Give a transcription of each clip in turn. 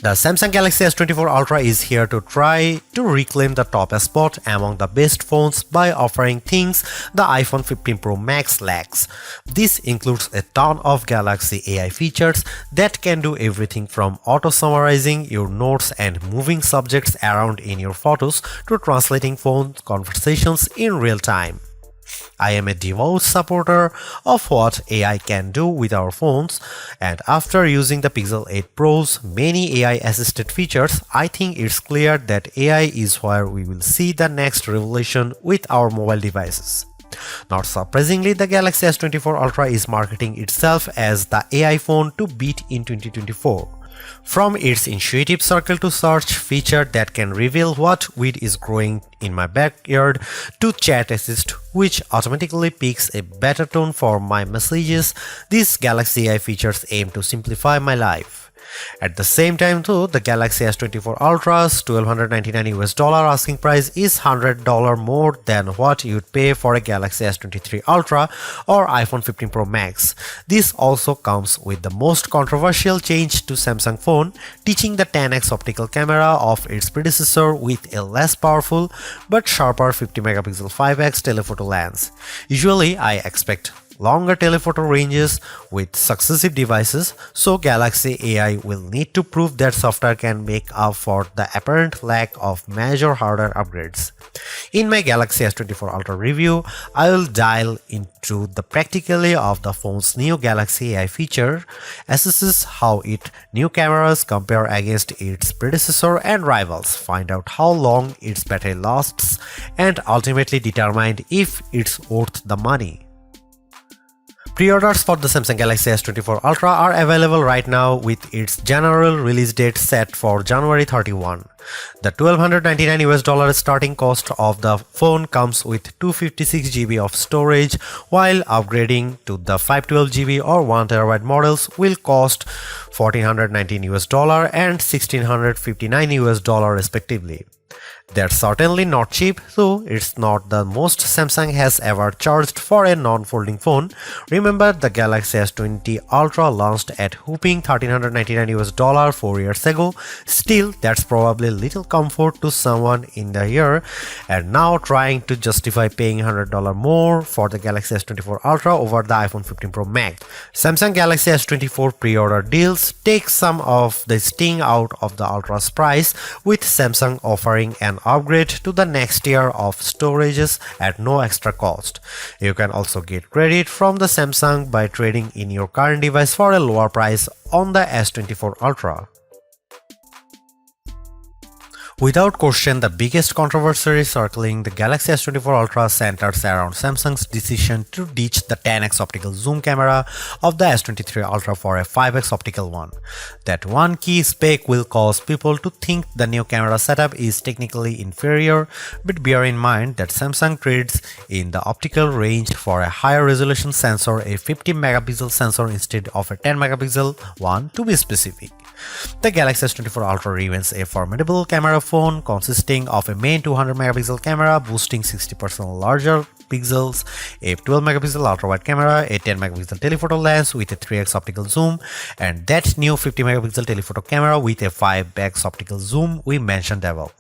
The Samsung Galaxy S24 Ultra is here to try to reclaim the top spot among the best phones by offering things the iPhone 15 Pro Max lacks. This includes a ton of Galaxy AI features that can do everything from auto-summarizing your notes and moving subjects around in your photos to translating phone conversations in real time. I am a devout supporter of what AI can do with our phones, and after using the Pixel 8 Pro's many AI-assisted features, I think it's clear that AI is where we will see the next revolution with our mobile devices. Not surprisingly, the Galaxy S24 Ultra is marketing itself as the AI phone to beat in 2024. From its intuitive circle to search feature that can reveal what weed is growing in my backyard to chat assist which automatically picks a better tone for my messages, these Galaxy AI features aim to simplify my life. At the same time though, the Galaxy S24 Ultra's $1,299 asking price is $100 more than what you'd pay for a Galaxy S23 Ultra or iPhone 15 Pro Max. This also comes with the most controversial change to Samsung phone, teaching the 10x optical camera of its predecessor with a less powerful but sharper 50 megapixel 5x telephoto lens. Usually I expect longer telephoto ranges with successive devices, so Galaxy AI will need to prove that software can make up for the apparent lack of major hardware upgrades. In my Galaxy S24 Ultra review, I will dial into the practicality of the phone's new Galaxy AI feature, assesses how its new cameras compare against its predecessor and rivals, find out how long its battery lasts, and ultimately determine if it's worth the money. Pre-orders for the Samsung Galaxy S24 Ultra are available right now with its general release date set for January 31. The $1,299 starting cost of the phone comes with 256GB of storage, while upgrading to the 512GB or 1TB models will cost $1,419 and $1,659 respectively. They're certainly not cheap, though it's not the most Samsung has ever charged for a non-folding phone. Remember, the Galaxy S20 Ultra launched at whopping $1,399 4 years ago. Still, that's probably little comfort to someone in the year, and now trying to justify paying $100 more for the Galaxy S24 Ultra over the iPhone 15 Pro Max. Samsung Galaxy S24 pre-order deals take some of the sting out of the Ultra's price, with Samsung offering an upgrade to the next tier of storages at no extra cost. You can also get credit from the Samsung by trading in your current device for a lower price on the S24 Ultra. Without question, the biggest controversy circling the Galaxy S24 Ultra centers around Samsung's decision to ditch the 10x optical zoom camera of the S23 Ultra for a 5x optical one. That one key spec will cause people to think the new camera setup is technically inferior, but bear in mind that Samsung trades in the optical range for a higher resolution sensor, a 50 megapixel sensor instead of a 10 megapixel one to be specific. The Galaxy S24 Ultra remains a formidable camera phone consisting of a main 200 megapixel camera boasting 60% larger pixels, a 12 megapixel ultra-wide camera, a 10 megapixel telephoto lens with a 3x optical zoom, and that new 50 megapixel telephoto camera with a 5x optical zoom we mentioned above.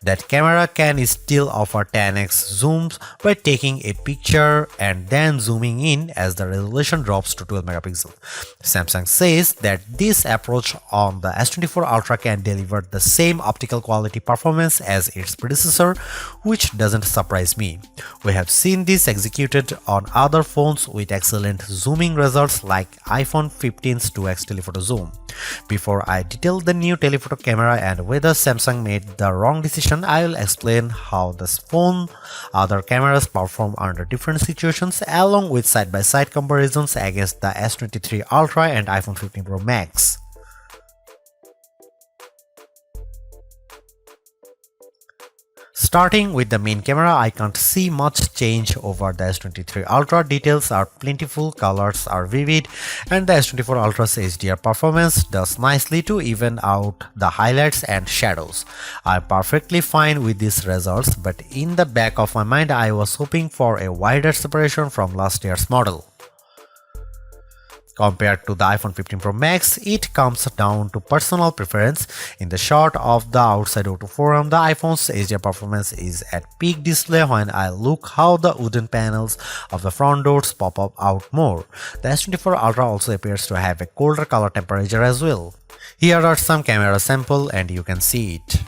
That camera can still offer 10x zooms by taking a picture and then zooming in as the resolution drops to 12 megapixels. Samsung says that this approach on the S24 Ultra can deliver the same optical quality performance as its predecessor, which doesn't surprise me. We have seen this executed on other phones with excellent zooming results like iPhone 15's 2x telephoto zoom. Before I detail the new telephoto camera and whether Samsung made the wrong decision, I will explain how this phone other cameras perform under different situations along with side-by-side comparisons against the S23 Ultra and iPhone 15 Pro Max. Starting with the main camera, I can't see much change over the S23 Ultra. Details are plentiful, colors are vivid, and the S24 Ultra's HDR performance does nicely to even out the highlights and shadows. I'm perfectly fine with these results, but in the back of my mind I was hoping for a wider separation from last year's model. Compared to the iPhone 15 Pro Max, it comes down to personal preference. In the short of the Outside Auto Forum, the iPhone's HDR performance is at peak display when I look how the wooden panels of the front doors pop up out more. The S24 Ultra also appears to have a colder color temperature as well. Here are some camera samples and you can see it.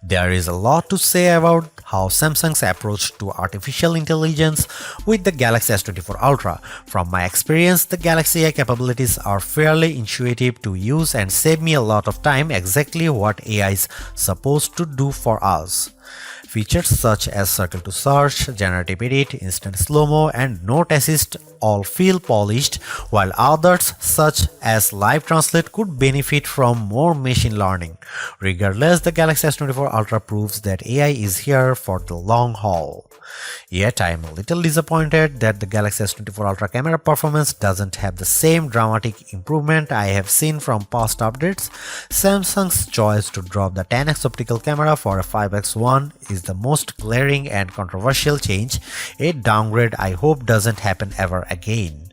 There is a lot to say about how Samsung's approach to artificial intelligence with the Galaxy S24 Ultra. From my experience, the Galaxy AI capabilities are fairly intuitive to use and save me a lot of time, exactly what AI is supposed to do for us. Features such as circle to search, generative edit, instant slow-mo, and note assist all feel polished, while others such as live translate could benefit from more machine learning. Regardless, the Galaxy S24 Ultra proves that AI is here for the long haul. Yet I am a little disappointed that the Galaxy S24 Ultra camera performance doesn't have the same dramatic improvement I have seen from past updates. Samsung's choice to drop the 10x optical camera for a 5x one is the most glaring and controversial change. A downgrade I hope doesn't happen ever again.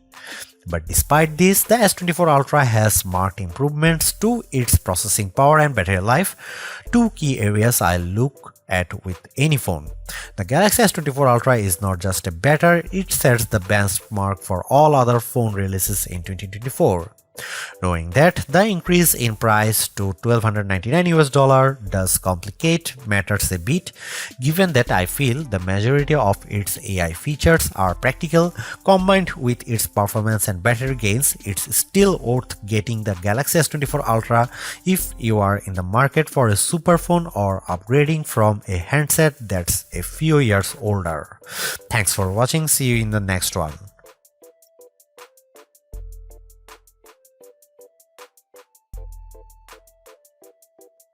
But despite this, the S24 Ultra has marked improvements to its processing power and battery life, two key areas I look at with any phone. The Galaxy S24 Ultra is not just a better, it sets the benchmark for all other phone releases in 2024. Knowing that the increase in price to $1,299 does complicate matters a bit, given that I feel the majority of its AI features are practical, combined with its performance and battery gains, it's still worth getting the Galaxy S24 Ultra if you are in the market for a super phone or upgrading from a handset that's a few years older. Thanks for watching, see you in the next one.